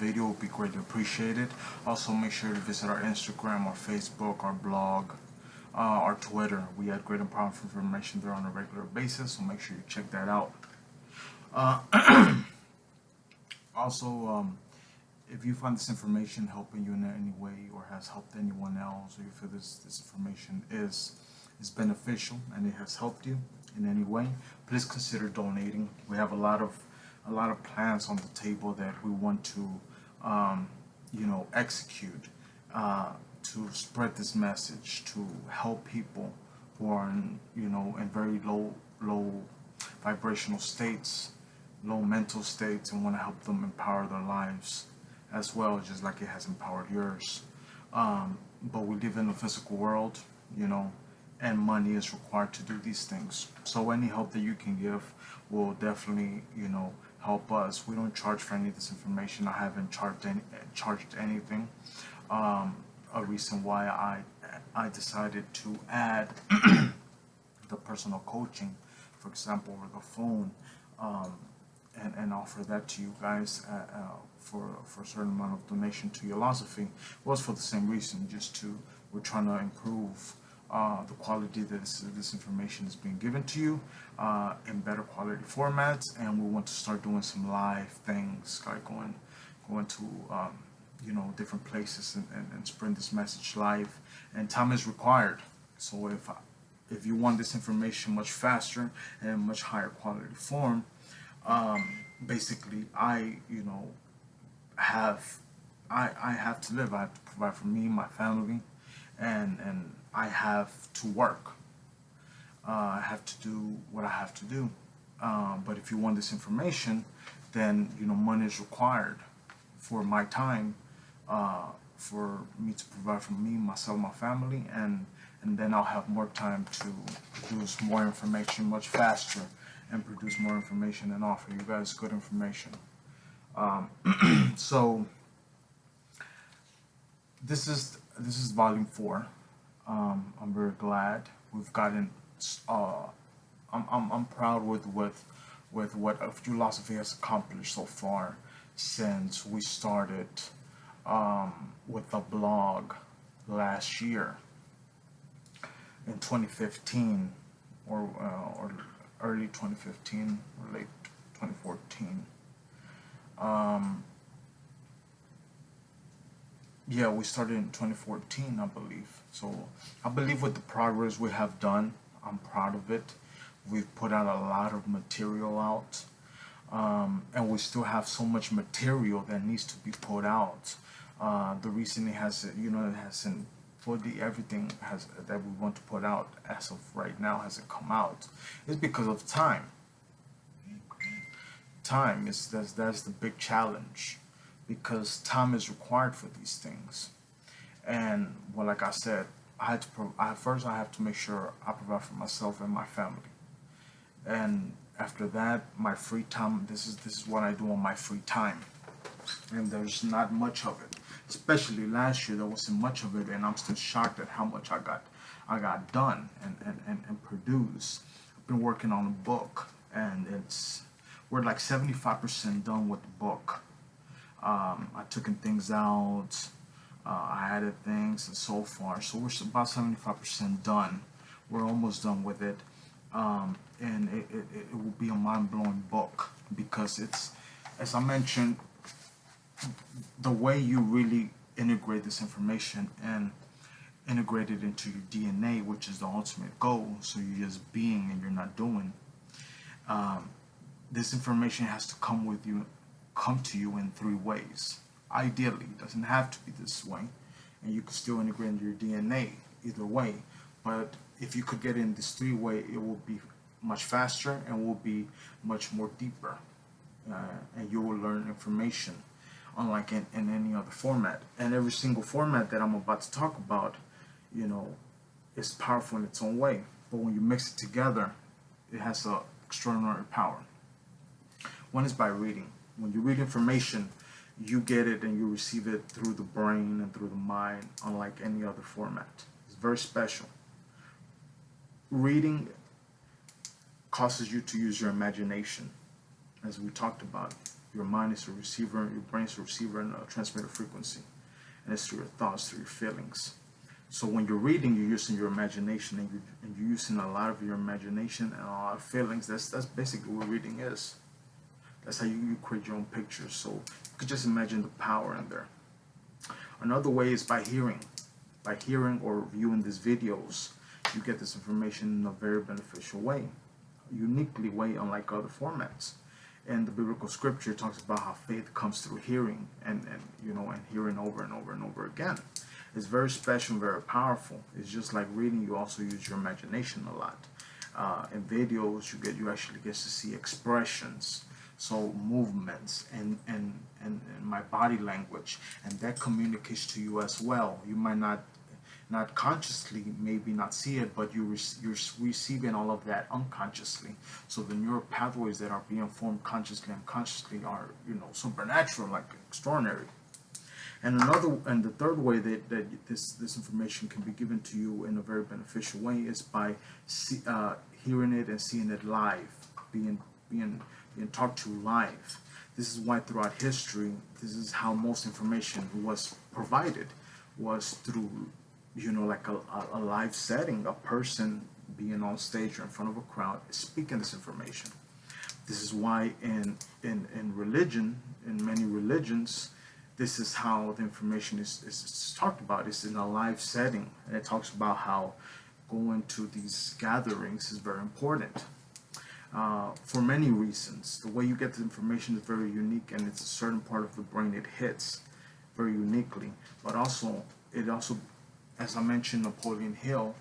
video, it would be greatly appreciated. Also, make sure to visit our Instagram, our Facebook, our blog, our Twitter. We add great and powerful information there on a regular basis, so make sure you check that out. Also, if you find this information helping you in any way or has helped anyone else, or you feel this information is beneficial and it has helped you in any way, please consider donating. We have a lot of plans on the table that we want to execute to spread this message, to help people who are in very low vibrational states, low mental states, and want to help them empower their lives as well, just like it has empowered yours. But we live in a physical world, and money is required to do these things. So any help that you can give will definitely, help us. We don't charge for any of this information. I haven't charged anything. A reason why I decided to add the personal coaching, for example, over the phone, and offer that to you guys for a certain amount of donation to Ulosophy, was for the same reason, we're trying to improve the quality that this information is being given to you in better quality formats, and we want to start doing some live things, like going to different places and spread this message live. And time is required, so if you want this information much faster and much higher quality form, basically I have to live. I have to provide for me, my family, and I have to work. I have to do what I have to do. But if you want this information, then money is required for my time, for me to provide for me, myself, my family, and then I'll have more time to produce more information much faster, and produce more information and offer you guys good information. So this is volume 4. I'm very glad we've gotten. I'm proud with what Ulosophy has accomplished so far since we started with the blog last year in 2015, or early 2015 or late 2014. Yeah, we started in 2014, I believe. So I believe with the progress we have done, I'm proud of it. We've put out a lot of material out, and we still have so much material that needs to be put out. The reason it hasn't fully, everything that we want to put out as of right now hasn't come out, is because of time. Time is that's the big challenge, because time is required for these things. And well, like I said, first I have to make sure I provide for myself and my family, and after that, my free time. This is what I do on my free time, and there's not much of it. Especially last year, there wasn't much of it, and I'm still shocked at how much I got done and produced. I've been working on a book, and we're like 75% done with the book. I took things out, I added things, and so far, so we're about 75% done. We're almost done with it, and it will be a mind-blowing book, because it's, as I mentioned, the way you really integrate this information and integrate it into your DNA, which is the ultimate goal. So you're just being and you're not doing. This information has to come to you in 3 ways. Ideally, it doesn't have to be this way, and you can still integrate into your DNA either way. But if you could get in this 3 way, it will be much faster and will be much more deeper, and you will learn information unlike in any other format. And every single format that I'm about to talk about, is powerful in its own way. But when you mix it together, it has an extraordinary power. One is by reading. When you read information, you get it and you receive it through the brain and through the mind, unlike any other format. It's very special. Reading causes you to use your imagination, as we talked about. Your mind is a receiver, your brain is a receiver and a transmitter frequency. And it's through your thoughts, through your feelings. So when you're reading, you're using your imagination, and you're using a lot of your imagination and a lot of feelings. That's basically what reading is. That's how you create your own pictures. So you could just imagine the power in there. Another way is by hearing. By hearing or viewing these videos, you get this information in a very beneficial way, uniquely way, unlike other formats. And the biblical scripture talks about how faith comes through hearing, and hearing over and over and over again. It's very special and very powerful. It's just like reading. You also use your imagination a lot. In videos, you actually get to see expressions, so movements and my body language, and that communicates to you as well. You might not consciously maybe not see it, but you're receiving all of that unconsciously. So the neural pathways that are being formed consciously and unconsciously are supernatural, like extraordinary. And the third way that this information can be given to you in a very beneficial way is by hearing it and seeing it live, being talked to live. This is why throughout history, this is how most information was provided, was through like a live setting, a person being on stage or in front of a crowd speaking this information. This is why in religion, in many religions, this is how the information is talked about. It's in a live setting, and it talks about how going to these gatherings is very important for many reasons. The way you get the information is very unique, and it's a certain part of the brain it hits very uniquely. But also, as I mentioned, Napoleon Hill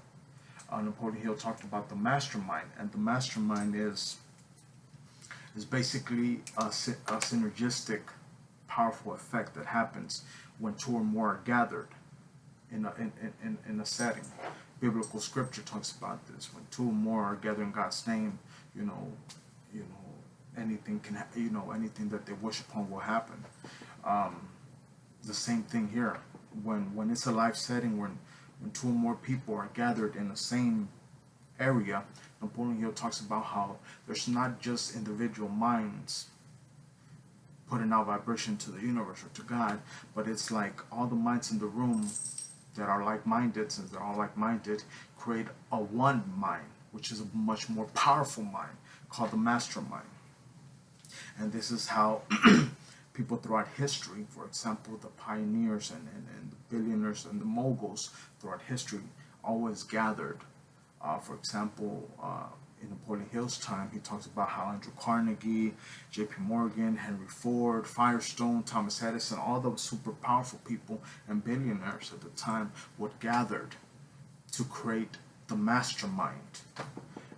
talked about the mastermind, and the mastermind is basically a synergistic, powerful effect that happens when two or more are gathered in a setting. Biblical scripture talks about this. When two or more are gathered in God's name, anything can anything that they wish upon will happen. The same thing here. When it's a live setting, when two or more people are gathered in the same area, Napoleon Hill talks about how there's not just individual minds putting out vibration to the universe or to God, but it's like all the minds in the room that are like-minded, since they're all like-minded, create a one mind, which is a much more powerful mind called the mastermind. And this is how people throughout history, for example, the pioneers and the billionaires and the moguls throughout history always gathered. For example, in Napoleon Hill's time, he talks about how Andrew Carnegie, J.P. Morgan, Henry Ford, Firestone, Thomas Edison, all those super powerful people and billionaires at the time would gather to create the mastermind.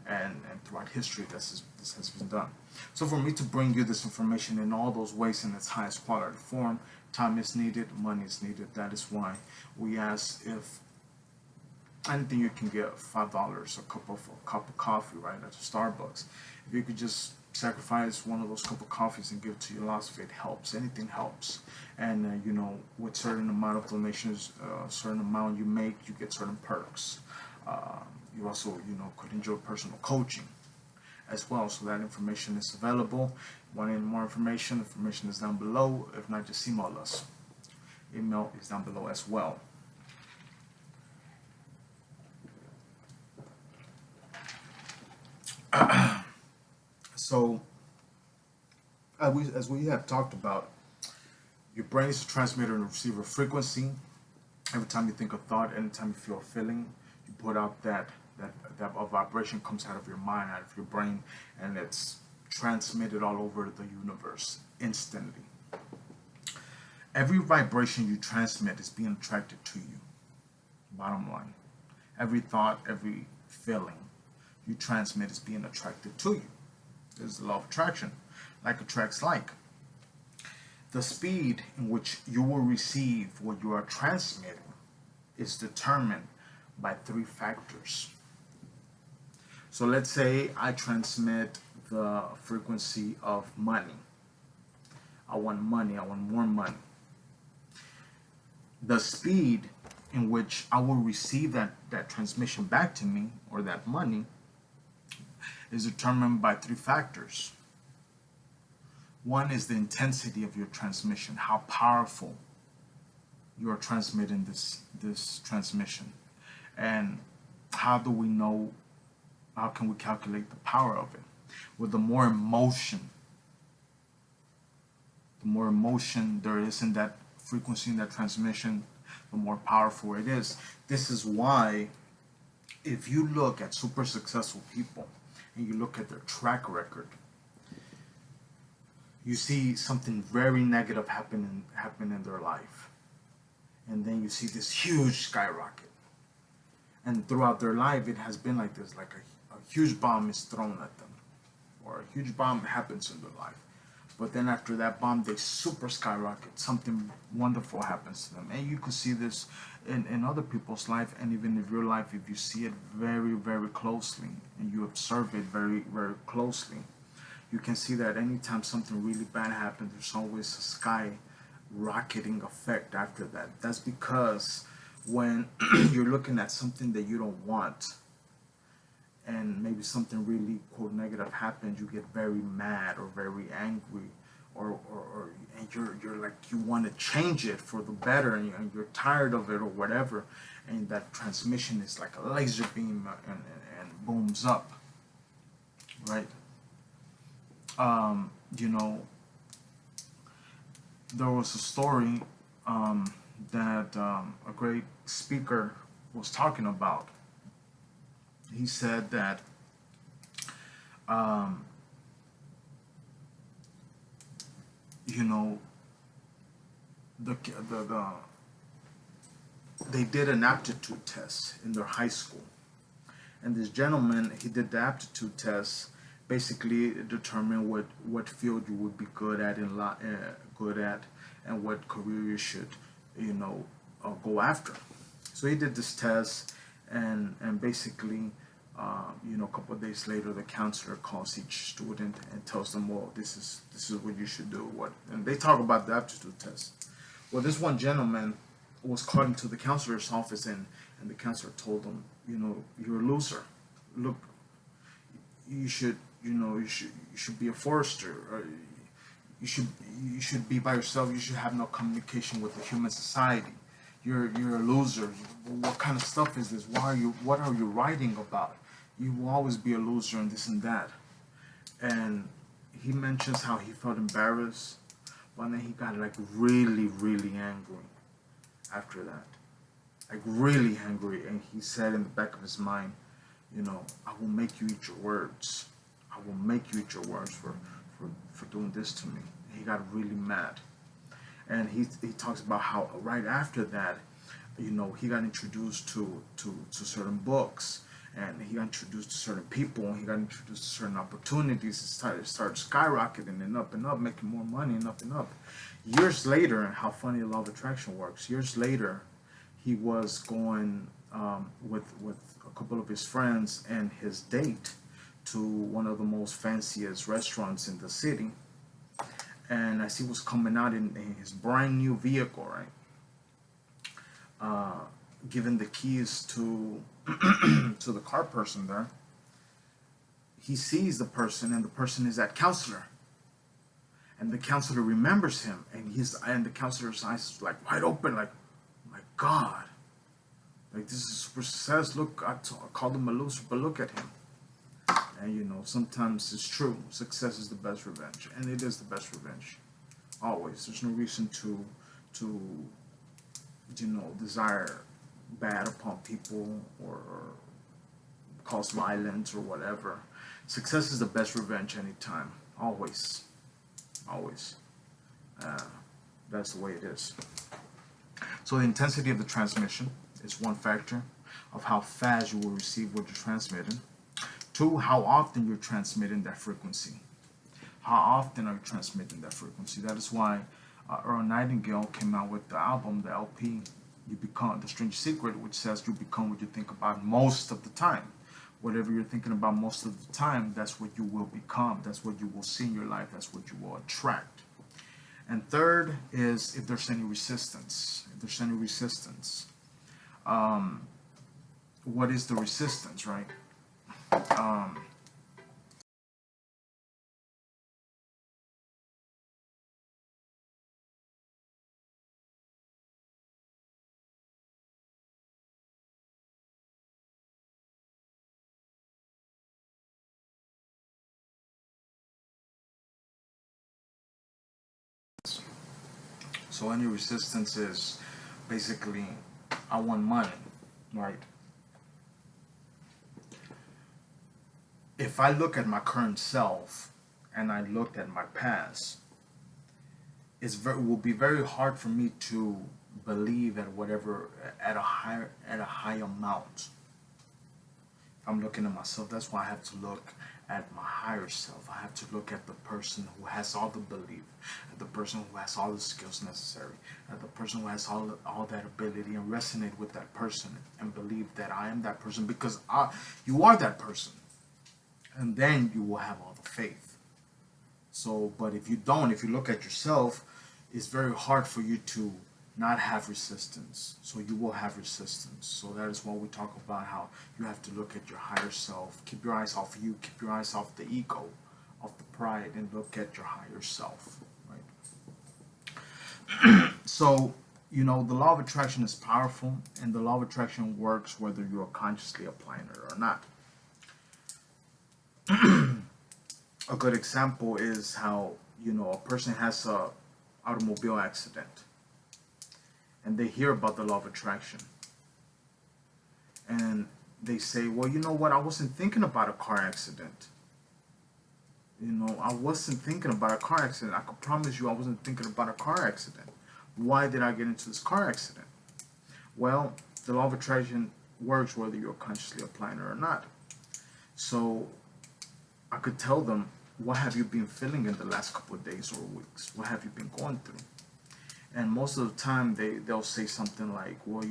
And throughout history, this has been done. So for me to bring you this information in all those ways in its highest quality form, time is needed, money is needed. That is why we ask if anything you can get, $5, a cup of coffee, right, at Starbucks. If you could just sacrifice one of those cup of coffees and give it to Ulosophy, it helps. Anything helps. And with certain amount of donations, certain amount you make, you get certain perks. You also, could enjoy personal coaching as well. So that information is available. Want any more information? Information is down below. If not, just email us. Email is down below as well. So, as we have talked about, your brain is a transmitter and receiver of frequency. Every time you think a thought, anytime you feel a feeling, you put out that a vibration comes out of your mind, out of your brain, and it's transmitted all over the universe instantly. Every vibration you transmit is being attracted to you. Bottom line. Every thought, every feeling you transmit is being attracted to you. There's the law of attraction. Like attracts like. The speed in which you will receive what you are transmitting is determined by 3 factors. So let's say I transmit the frequency of money. I want money. I want more money. The speed in which I will receive that transmission back to me, or that money, is determined by 3 factors. One is the intensity of your transmission, how powerful you are transmitting this transmission. And how do we know, how can we calculate the power of it? With the more emotion there is in that frequency, in that transmission, the more powerful it is. This is why if you look at super successful people and you look at their track record, you see something very negative happen in their life, and then you see this huge skyrocket. And throughout their life, it has been like this, like a huge bomb is thrown at them, or a huge bomb happens in their life. But then after that bomb, they super skyrocket. Something wonderful happens to them. And you can see this in other people's life, and even in your life, if you see it very, very closely, and you observe it very, very closely, you can see that anytime something really bad happens, there's always a skyrocketing effect after that. That's because when you're looking at something that you don't want, and maybe something really quote negative happens, you get very mad or very angry, or and you're like, you want to change it for the better, and you're tired of it or whatever, and that transmission is like a laser beam, and booms up, right? You know, there was a story that a great speaker was talking about. He said that you know, the they did an aptitude test in their high school, and this gentleman, he did the aptitude test, basically determine what field you would be good at good at, and what career you should, you know, go after. So he did this test, and basically, you know, a couple of days later, the counselor calls each student and tells them, well, this is what you should do. And they talk about the aptitude test. Well, this one gentleman was called into the counselor's office, and the counselor told him, you know, you're a loser. Look, you should, you know, you should be a forester. Or you should be by yourself. You should have no communication with the human society. You're a loser. What kind of stuff is this? What are you writing about? You will always be a loser, and this and that. And he mentions how he felt embarrassed, but then he got like really, really angry after that. Like really angry, and he said in the back of his mind, you know, I will make you eat your words. I will make you eat your words for doing this to me. He got really mad. And he talks about how right after that, you know, he got introduced to certain books, and he got introduced to certain people, and he got introduced to certain opportunities. It started skyrocketing and up, making more money and up and up. Years later, how funny law of attraction works. Years later, he was going with a couple of his friends and his date to one of the most fanciest restaurants in the city. And as he was coming out in his brand new vehicle, right, given the keys to to the car person there, he sees the person, and the person is that counselor, and the counselor remembers him, and the counselor's eyes is like wide open, like, my God, like, this is super success. Look, I called him a loser, but look at him. And you know, sometimes it's true. Success is the best revenge, and it is the best revenge. Always. There's no reason to you know, desire bad upon people, or cause violence or whatever. Success is the best revenge anytime. Always. Always. That's the way it is. So the intensity of the transmission is one factor of how fast you will receive what you're transmitting. Two, how often you're transmitting that frequency. How often are you transmitting that frequency? That is why Earl Nightingale came out with the album, the LP, You Become, The Strange Secret, which says you become what you think about most of the time. Whatever you're thinking about most of the time, that's what you will become. That's what you will see in your life. That's what you will attract. And third is if there's any resistance. If there's any resistance. What is the resistance, right? So any resistance is basically, I want money, right? If I look at my current self and I looked at my past, it will be very hard for me to believe at whatever at a high amount. If I'm looking at myself, that's why I have to look at my higher self. I have to look at the person who has all the belief, at the person who has all the skills necessary, at the person who has all that ability, and resonate with that person and believe that I am that person, because you are that person, and then you will have all the faith. So, but if you don't, if you look at yourself, it's very hard for you to not have resistance. So you will have resistance. So that is what we talk about, how you have to look at your higher self. Keep your eyes off you. Keep your eyes off the ego, off the pride, and look at your higher self. Right. So, the law of attraction is powerful, and the law of attraction works whether you're consciously applying it or not. A good example is how, a person has a automobile accident, and they hear about the law of attraction, and they say, well, you know what, I wasn't thinking about a car accident. I wasn't thinking about a car accident. I could promise you I wasn't thinking about a car accident. Why did I get into this car accident? Well, the law of attraction works whether you're consciously applying it or not. So I could tell them, what have you been feeling in the last couple of days or weeks? What have you been going through? And most of the time they'll say something like, well,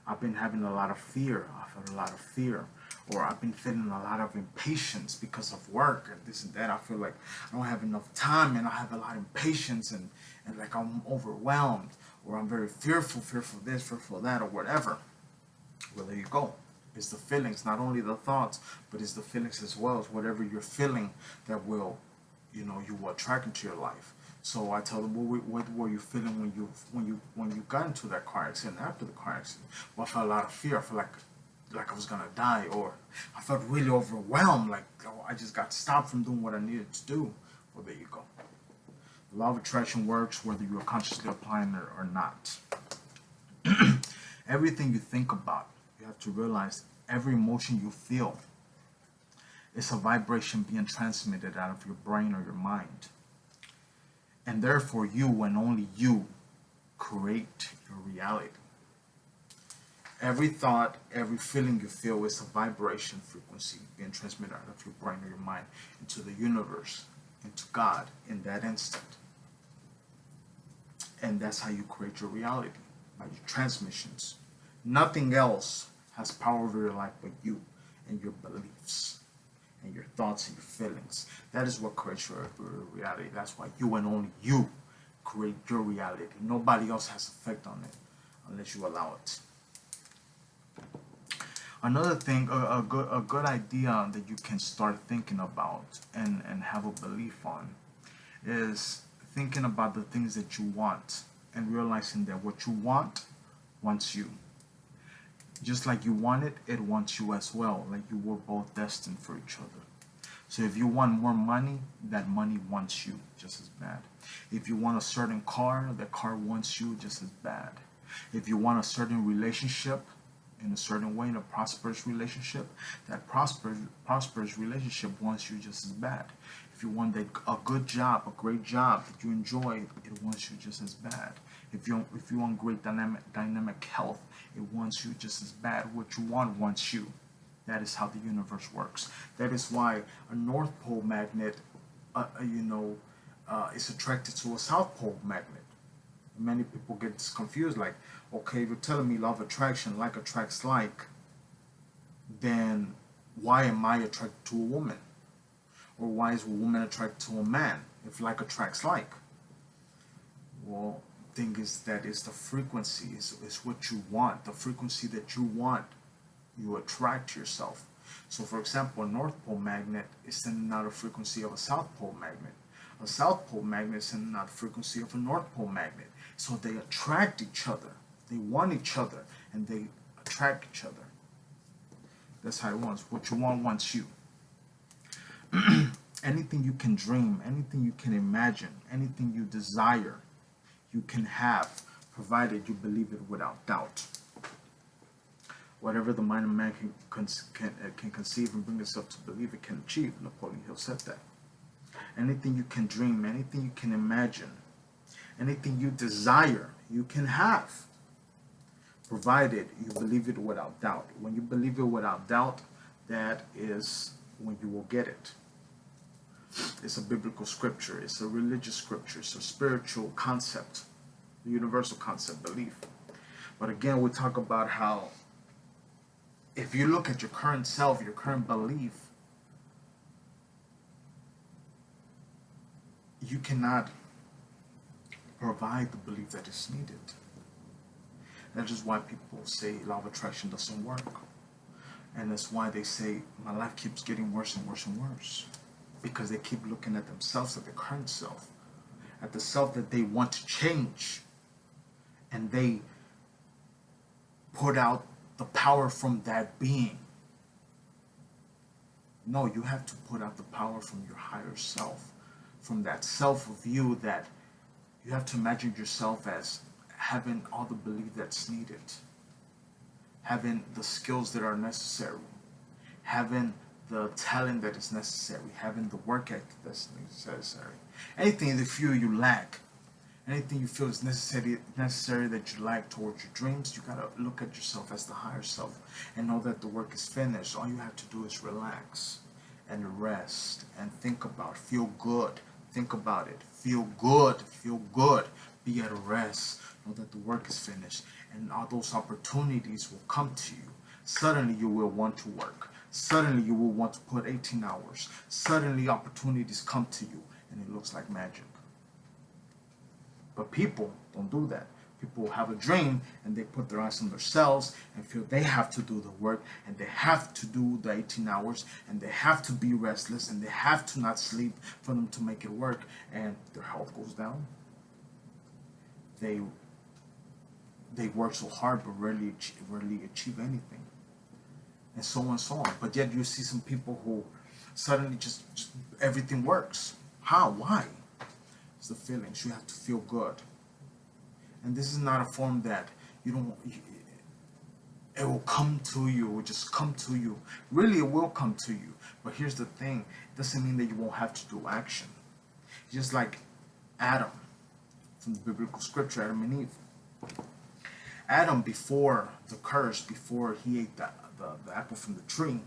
I've been having a lot of fear. I've had a lot of fear. Or I've been feeling a lot of impatience because of work and this and that. I feel like I don't have enough time, and I have a lot of impatience, and like I'm overwhelmed, or I'm very fearful this, fearful that, or whatever. Well, there you go. It's the feelings, not only the thoughts, but it's the feelings as well. It's whatever you're feeling that will, you will attract into your life. So I tell them, what were you feeling when you got into that car accident? After the car accident, well, I felt a lot of fear. I felt like I was gonna die, or I felt really overwhelmed, like I just got stopped from doing what I needed to do. Well, there you go. The law of attraction works whether you're consciously applying it or not. Everything you think about, you have to realize every emotion you feel is a vibration being transmitted out of your brain or your mind. And therefore, you and only you create your reality. Every thought, every feeling you feel is a vibration frequency being transmitted out of your brain or your mind into the universe, into God in that instant. And that's how you create your reality, by your transmissions. Nothing else has power over your life but you and your beliefs and your thoughts and your feelings. That is what creates your reality. That's why you and only you create your reality. Nobody else has effect on it unless you allow it. Another thing, a good idea that you can start thinking about and have a belief on is thinking about the things that you want and realizing that what you want wants you. Just like you want it, it wants you as well. Like you were both destined for each other. So if you want more money, that money wants you just as bad. If you want a certain car, that car wants you just as bad. If you want a certain relationship in a certain way, in a prosperous relationship, that prosperous relationship wants you just as bad. If you want a good job, a great job that you enjoy, it wants you just as bad. If you want great dynamic health, it wants you just as bad. What you want wants you. That is how the universe works. That is why a North Pole magnet, is attracted to a South Pole magnet. Many people get confused, like, okay, you're telling me law of attraction, like attracts like, then why am I attracted to a woman? Or why is a woman attracted to a man if like attracts like? Well, the thing is that it's the frequency, is what you want. The frequency that you want, you attract to yourself. So for example, a North Pole magnet is sending out a frequency of a South Pole magnet. A South Pole magnet is sending out a frequency of a North Pole magnet. So they attract each other. They want each other, and they attract each other. That's how it wants. What you want wants you. Anything you can dream, anything you can imagine, anything you desire, you can have, provided you believe it without doubt. Whatever the mind of man can conceive and bring itself to believe, it can achieve. Napoleon Hill said that. Anything you can dream, anything you can imagine, anything you desire, you can have, provided you believe it without doubt. When you believe it without doubt, that is when you will get it. It's a biblical scripture. It's a religious scripture. It's a spiritual concept, a universal concept, belief. But again, we talk about how if you look at your current self, your current belief, you cannot provide the belief that is needed. That is why people say law of attraction doesn't work. And that's why they say my life keeps getting worse and worse and worse. Because they keep looking at themselves, at the current self, at the self that they want to change. And they put out the power from that being. No, you have to put out the power from your higher self, from that self of you that you have to imagine yourself as having all the belief that's needed, having the skills that are necessary, having the talent that is necessary, having the work ethic that's necessary. Anything that you lack, anything you feel is necessary that you like towards your dreams, you gotta look at yourself as the higher self and know that the work is finished. All you have to do is relax and rest and think about, feel good, think about it, feel good, be at rest, know that the work is finished, and all those opportunities will come to you. Suddenly you will want to work. Suddenly you will want to put 18 hours. Suddenly opportunities come to you and it looks like magic. But people don't do that. People have a dream and they put their eyes on themselves and feel they have to do the work and they have to do the 18 hours and they have to be restless and they have to not sleep for them to make it work, and their health goes down. They work so hard but rarely achieve anything, and so on and so on. But yet you see some people who suddenly just everything works. How? Why? It's the feelings. You have to feel good. And this is not a form that you don't, it will come to you, it will just come to you. Really, it will come to you. But here's the thing, it doesn't mean that you won't have to do action. Just like Adam, from the biblical scripture, Adam and Eve. Adam, before the curse, before he ate the apple from the tree,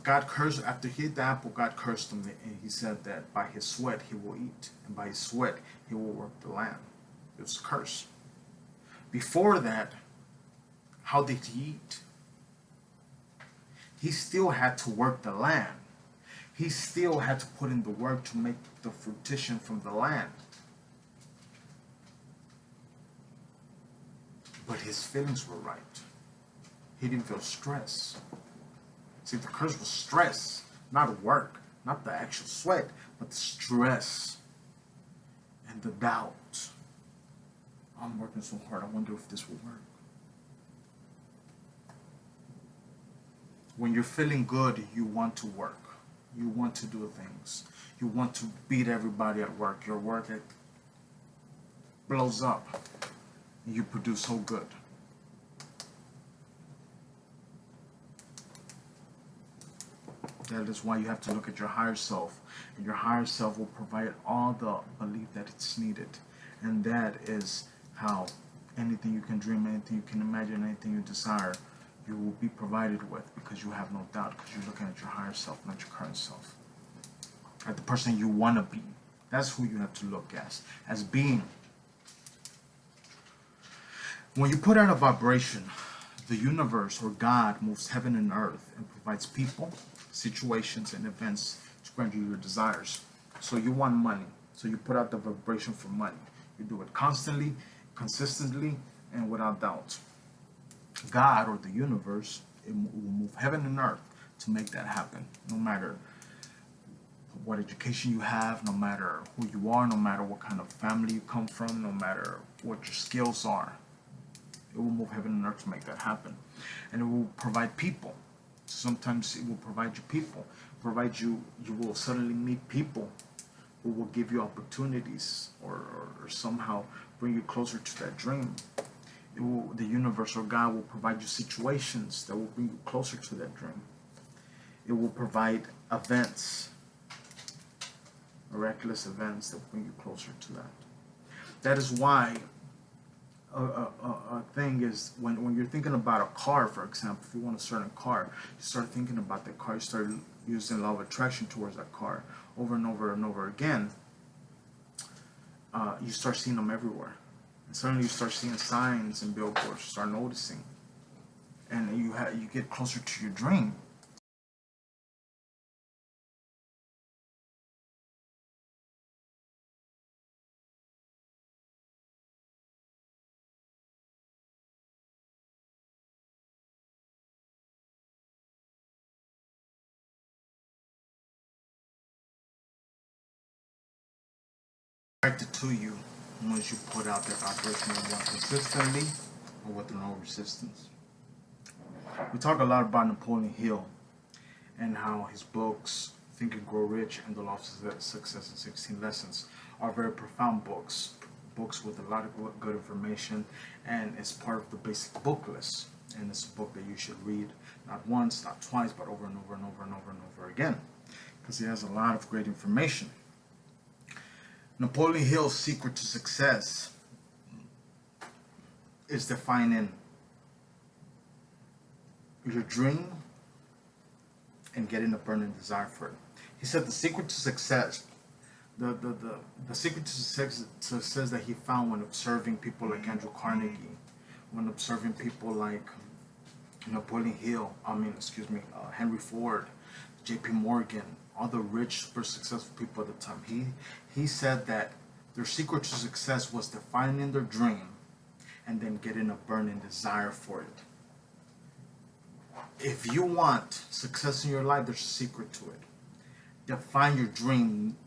God cursed, after he ate the apple, God cursed him, and he said that by his sweat he will eat, and by his sweat he will work the land. It was a curse. Before that, how did he eat? He still had to work the land. He still had to put in the work to make the fruition from the land. But his feelings were right. He didn't feel stress. See, the curse was stress, not work, not the actual sweat, but the stress and the doubt. I'm working so hard, I wonder if this will work. When you're feeling good, you want to work. You want to do things. You want to beat everybody at work. Your work ethic blows up. And you produce so good. That is why you have to look at your higher self. And your higher self will provide all the belief that it's needed. And that is how anything you can dream, anything you can imagine, anything you desire, you will be provided with, because you have no doubt, because you're looking at your higher self, not your current self. At the person you want to be. That's who you have to look as being. When you put out a vibration, the universe or God moves heaven and earth and provides people, situations, and events to grant you your desires. So you want money, so you put out the vibration for money. You do it constantly, consistently, and without doubt. God or the universe, it will move heaven and earth to make that happen. No matter what education you have, no matter who you are, no matter what kind of family you come from, no matter what your skills are. It will move heaven and earth to make that happen. And it will provide people. Sometimes it will provide you people, you will suddenly meet people who will give you opportunities, or somehow bring you closer to that dream. The universe or God will provide you situations that will bring you closer to that dream. It will provide events, miraculous events that bring you closer to that. That is why a thing is, when you're thinking about a car, for example, if you want a certain car, you start thinking about that car, you start using law of attraction towards that car over and over and over again. You start seeing them everywhere. And suddenly you start seeing signs and billboards, you start noticing. And you get closer to your dream. Attracted to you once you put out that vibration you want consistently or with no resistance. We talk a lot about Napoleon Hill and how his books, Think and Grow Rich and The Law of Success in 16 Lessons, are very profound books with a lot of good information, and it's part of the basic book list. And it's a book that you should read not once, not twice, but over and over and over and over and over again, because it has a lot of great information. Napoleon Hill's secret to success is defining your dream and getting a burning desire for it. He said the secret to success, the secret to success that he found when observing people like Andrew Carnegie, when observing people like Napoleon Hill, Henry Ford, J.P. Morgan, all the rich, super successful people at the time. He said that their secret to success was defining their dream and then getting a burning desire for it. If you want success in your life, there's a secret to it. Define your dream.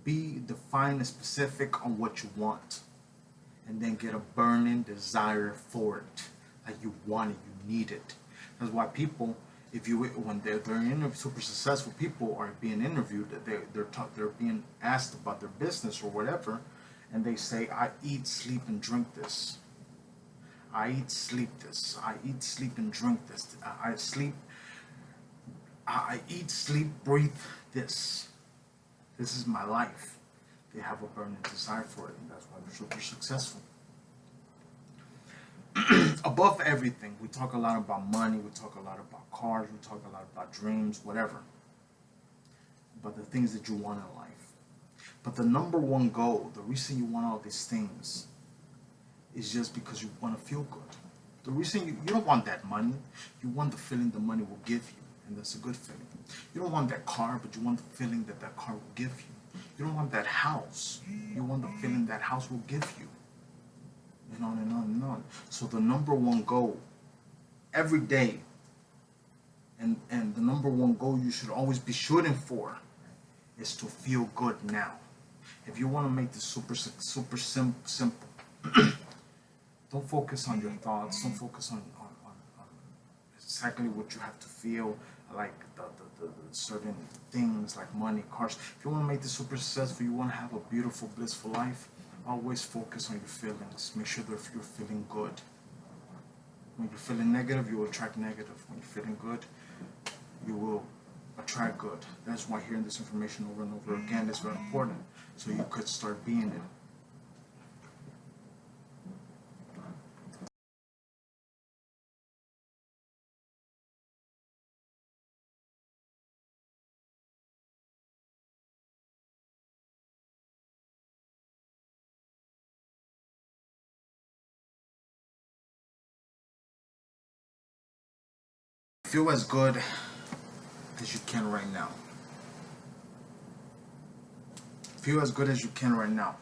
Define and specific on what you want, and then get a burning desire for it. Like you want it, you need it. That's why people, when they're super successful people are being interviewed, they're being asked about their business or whatever, and they say, I eat, sleep, and drink this. I eat, sleep this. I eat, sleep, and drink this. I eat, sleep, breathe this. This is my life. They have a burning desire for it, and that's why they're super successful. Above everything, we talk a lot about money, we talk a lot about cars, we talk a lot about dreams, whatever. But the things that you want in life. But the number one goal, the reason you want all these things, is just because you want to feel good. The reason you don't want that money, you want the feeling the money will give you, and that's a good feeling. You don't want that car, but you want the feeling that that car will give you. You don't want that house, you want the feeling that house will give you. And on and on and on. So the number one goal every day, and the number one goal you should always be shooting for, is to feel good now. If you want to make this super simple, don't focus on your thoughts. Don't focus on exactly what you have to feel, like the certain things like money, cars. If you want to make this super successful, you want to have a beautiful, blissful life, always focus on your feelings. Make sure that you're feeling good. When you're feeling negative, you will attract negative. When you're feeling good, you will attract good. That's why hearing this information over and over again is very important, so you could start being it. Feel as good as you can right now. Feel as good as you can right now.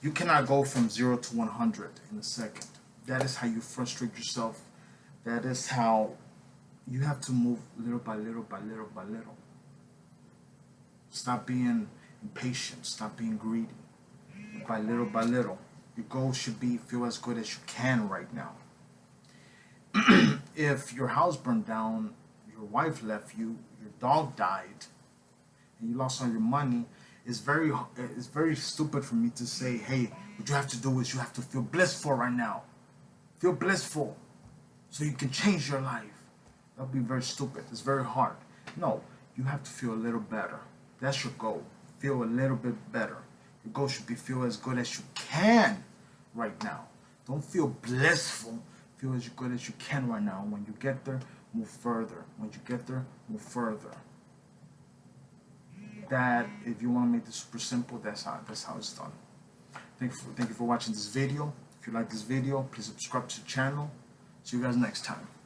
You cannot go from 0 to 100 in a second. That is how you frustrate yourself. That is how you have to move little by little by little by little. Stop being impatient. Stop being greedy. By little. Your goal should be feel as good as you can right now. If your house burned down your wife left you, your dog died, and you lost all your money, it's very stupid for me to say, hey, what you have to do is you have to feel blissful right now. Feel blissful so you can change your life. That would be very stupid. It's very hard. No, you have to feel a little better. That's your goal. Feel a little bit better. Your goal should be feel as good as you can right now. Don't feel blissful. Feel as good as you can right now. When you get there, move further. When you get there, move further. That, if you want to make this super simple, that's how it's done. Thank you for watching this video. If you like this video, please subscribe to the channel. See you guys next time.